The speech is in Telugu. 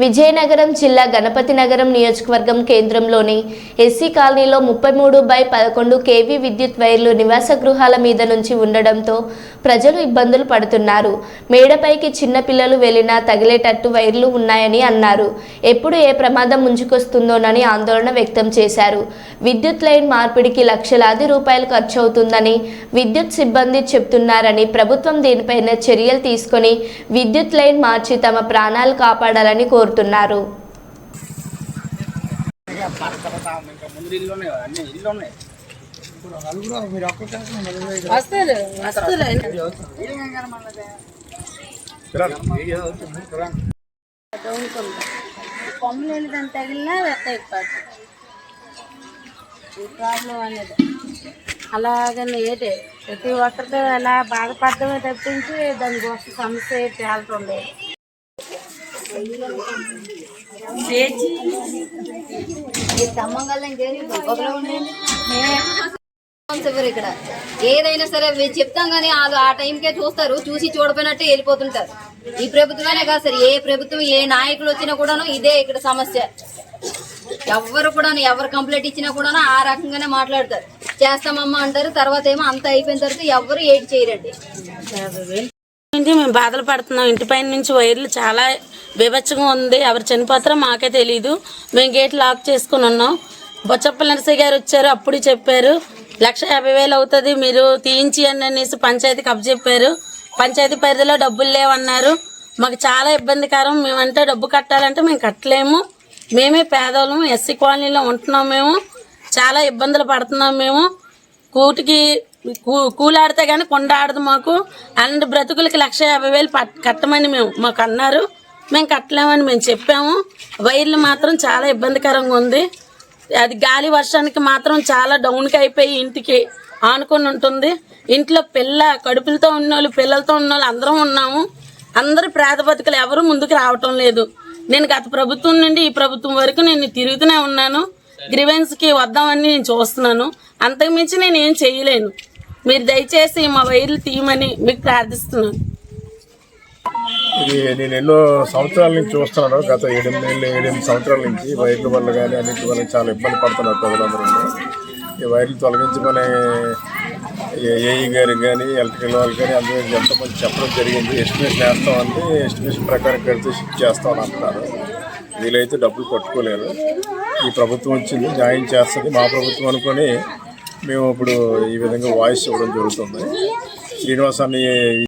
విజయనగరం జిల్లా గణపతి నగరం నియోజకవర్గం కేంద్రంలోని ఎస్సీ కాలనీలో 33/11 కేవీ విద్యుత్ వైర్లు నివాస గృహాల మీద నుంచి ఉండడంతో ప్రజలు ఇబ్బందులు పడుతున్నారు. మేడపైకి చిన్న పిల్లలు వెళ్లినా తగిలేటట్టు వైర్లు ఉన్నాయని అన్నారు. ఎప్పుడు ఏ ప్రమాదం ముంచుకొస్తుందోనని ఆందోళన వ్యక్తం చేశారు. విద్యుత్ లైన్ మార్పిడికి లక్షలాది రూపాయలు ఖర్చవుతుందని విద్యుత్ సిబ్బంది చెప్తున్నారని, ప్రభుత్వం దీనిపైన చర్యలు తీసుకొని విద్యుత్ లైన్ మార్చి తమ ప్రాణాలు కాపాడాలని కోరుతున్నారు. ప్రాబ్లం అనేది అలాగని ఏంటి ప్రతి ఒక్కరితో ఎలా బాధపడమే తప్పించి దానికోసం సమస్య తేలుతుంది. ఇక్కడ ఏదైనా సరే చెప్తాం కానీ వాళ్ళు ఆ టైంకే చూస్తారు, చూసి చూడపోయినట్టు వెళ్ళిపోతుంటారు. ఈ ప్రభుత్వమే కాదు సార్, ఏ ప్రభుత్వం ఏ నాయకులు వచ్చినా కూడాను ఇదే ఇక్కడ సమస్య. ఎవరు కూడా ఎవరు కంప్లైంట్ ఇచ్చినా కూడా ఆ రకంగానే మాట్లాడతారు. చేస్తామమ్మా అంటారు, తర్వాత ఏమో అంత అయిపోయిన తర్వాత ఎవరు ఏడ్ చేయరండి. మేము బాధలు పడుతున్నాం. ఇంటి పైన నుంచి వైర్లు చాలా వివచ్చంగా ఉంది. ఎవరు చనిపోతారో మాకే తెలీదు. మేము గేట్ లాక్ చేసుకుని ఉన్నాం. బొచ్చప్పల నరసయ్య గారు వచ్చారు, అప్పుడు చెప్పారు 1,50,000 అవుతుంది మీరు తీయించి అనేసి పంచాయతీకి అప్పచెప్పారు. పంచాయతీ పరిధిలో డబ్బులు లేవన్నారు. మాకు చాలా ఇబ్బందికరం. మేమంటే డబ్బు కట్టాలంటే మేము కట్టలేము. మేమే పేదవాళ్ళము, ఎస్సీ కాలనీలో ఉంటున్నాం. మేము చాలా ఇబ్బందులు పడుతున్నాం. మేము కూటికి కూలాడితే కానీ కొండ ఆడదు మాకు. అలాంటి బ్రతుకులకి 1,50,000 కట్టమని మాకు అన్నారు. మేము కట్టలేమని మేము చెప్పాము. వైర్లు మాత్రం చాలా ఇబ్బందికరంగా ఉంది. అది గాలి వర్షానికి మాత్రం చాలా డౌన్కి అయిపోయి ఇంటికి ఆనుకొని ఉంటుంది. ఇంట్లో కడుపులతో ఉన్నోళ్ళు, పిల్లలతో ఉన్నోళ్ళు అందరం ఉన్నాము. అందరూ పేద బతుకులు ఎవరు ముందుకు రావటం లేదు. నేను గత ప్రభుత్వం నుండి ఈ ప్రభుత్వం వరకు నేను తిరుగుతూనే ఉన్నాను. గ్రీవెన్స్కి వద్దామని నేను చూస్తున్నాను. అంతకుమించి నేను ఏం చేయలేను. మీరు దయచేసి మా వైర్లు తీయమని మీకు ప్రార్థిస్తున్నాను. ఇది నేను ఎన్నో సంవత్సరాల నుంచి చూస్తున్నాను. గత 7 సంవత్సరాల నుంచి వైర్ల వల్ల కానీ అన్నింటి వల్ల చాలా ఇబ్బంది పడుతున్నారు ప్రజలందరూ. ఈ వైర్లు తొలగించమని ఏఈ గారికి కానీ ఎలక్ట్రికల్ వాళ్ళు కానీ అందరూ ఎంతమంది చెప్పడం జరిగింది. ఎస్టిమేషన్ వేస్తామంటే ఎస్టిమేషన్ ప్రకారం కడితే షిఫ్ట్ చేస్తామని అంటున్నారు. వీలైతే డబ్బులు పట్టుకోలేదు. ఈ ప్రభుత్వం వచ్చింది, న్యాయం చేస్తుంది మా ప్రభుత్వం అనుకొని మేము ఇప్పుడు ఈ విధంగా వాయిస్ ఇవ్వడం జరుగుతుంది. శ్రీనివాసాన్ని